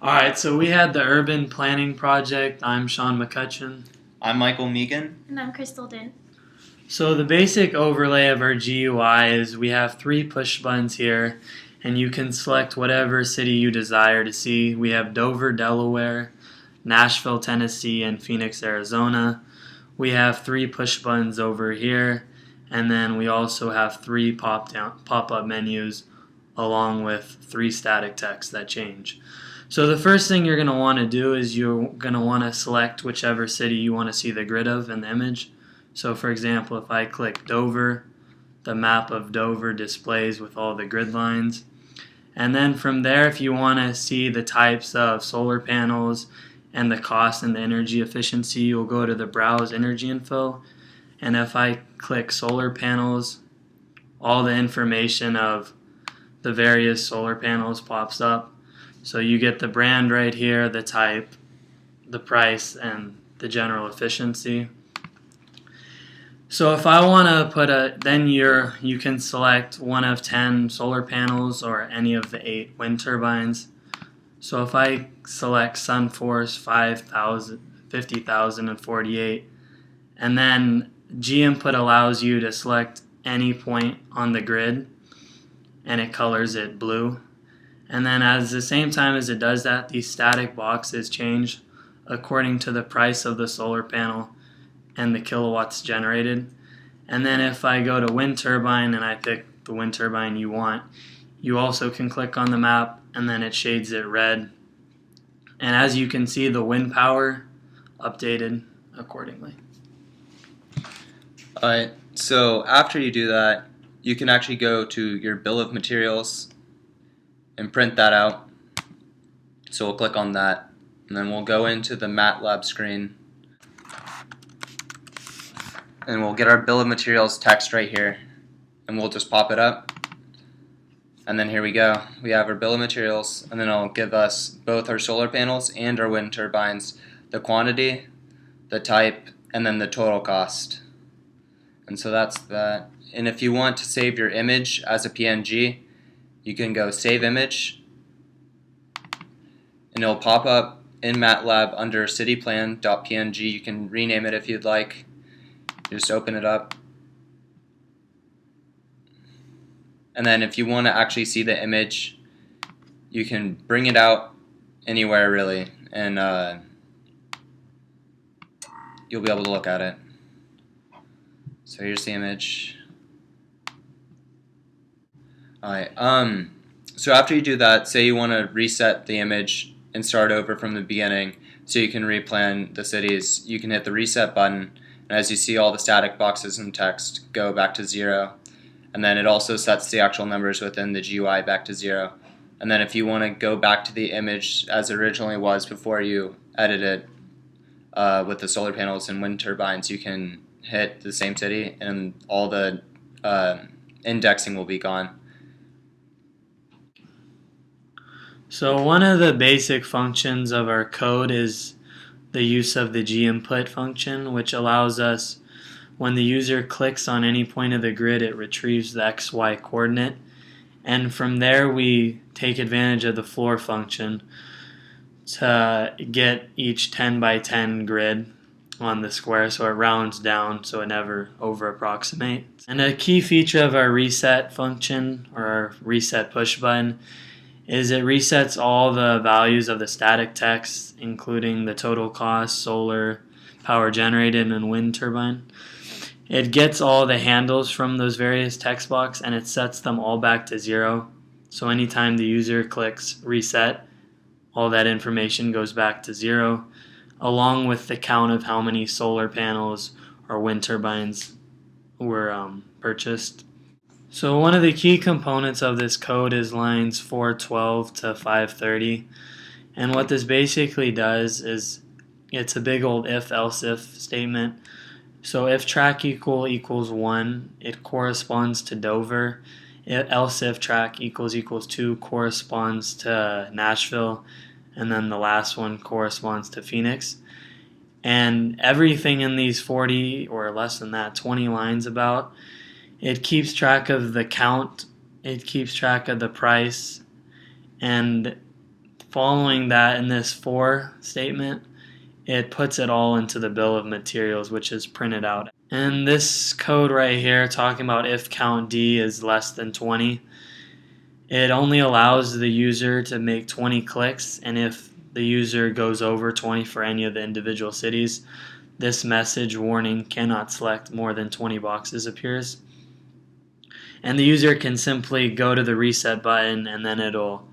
Alright, so we had the urban planning project. I'm Sean McClutcheon. I'm Michael Meegan. And I'm Crystal Dinh. So the basic overlay of our GUI is we have 3 push buttons here, and you can select whatever city you desire to see. We have Dover, Delaware, Nashville, Tennessee, and Phoenix, Arizona. We have 3 push buttons over here, and then we also have 3 pop-up menus along with 3 static text that change. So the first thing you're going to want to do is you're going to want to select whichever city you want to see the grid of in the image. So for example, if I click Dover, the map of Dover displays with all the grid lines. And then from there, if you want to see the types of solar panels and the cost and the energy efficiency, you'll go to the Browse Energy Info. And if I click solar panels, all the information of the various solar panels pops up. So you get the brand right here, the type, the price, and the general efficiency. So if I want to put you can select one of 10 solar panels or any of the 8 wind turbines. So if I select SunForce 5,000, 50,000, and 48, and then G-Input allows you to select any point on the grid, and it colors it blue. And then at the same time as it does that, these static boxes change according to the price of the solar panel and the kilowatts generated. And then if I go to wind turbine and I pick the wind turbine you want, you also can click on the map and then it shades it red. And as you can see, the wind power updated accordingly. Alright, so after you do that, you can actually go to your bill of materials and print that out. So we'll click on that, and then we'll go into the MATLAB screen, and we'll get our bill of materials text right here, and we'll just pop it up. And then here we go. We have our bill of materials, and then it'll give us both our solar panels and our wind turbines, the quantity, the type, and then the total cost. And so that's that. And if you want to save your image as a PNG, you can go Save Image, and it'll pop up in MATLAB under cityplan.png. You can rename it if you'd like. Just open it up. And then if you want to actually see the image, you can bring it out anywhere really, and you'll be able to look at it. So here's the image. Alright, so after you do that, say you want to reset the image and start over from the beginning so you can replan the cities, you can hit the reset button, and as you see, all the static boxes and text go back to 0. And then it also sets the actual numbers within the GUI back to 0. And then if you want to go back to the image as it originally was before you edit it with the solar panels and wind turbines, you can hit the same city and all the indexing will be gone. So one of the basic functions of our code is the use of the G-Input function, which allows us, when the user clicks on any point of the grid, it retrieves the XY coordinate. And from there we take advantage of the floor function to get each 10 by 10 grid on the square, so it rounds down so it never over approximates. And a key feature of our reset function, or our reset push button, is it resets all the values of the static text, including the total cost, solar, power generated, and wind turbine. It gets all the handles from those various text boxes and it sets them all back to 0. So anytime the user clicks reset, all that information goes back to 0, along with the count of how many solar panels or wind turbines were purchased. So one of the key components of this code is lines 412 to 530. And what this basically does is it's a big old if-else-if statement. So if track equals 1, it corresponds to Dover. Else if track equals 2 corresponds to Nashville. And then the last one corresponds to Phoenix. And everything in these 40 or less than that, 20 lines about, it keeps track of the count, it keeps track of the price, and following that in this for statement, it puts it all into the bill of materials, which is printed out. And this code right here, talking about if count D is less than 20, it only allows the user to make 20 clicks, and if the user goes over 20 for any of the individual cities, this message warning cannot select more than 20 boxes appears. And the user can simply go to the reset button, and then it'll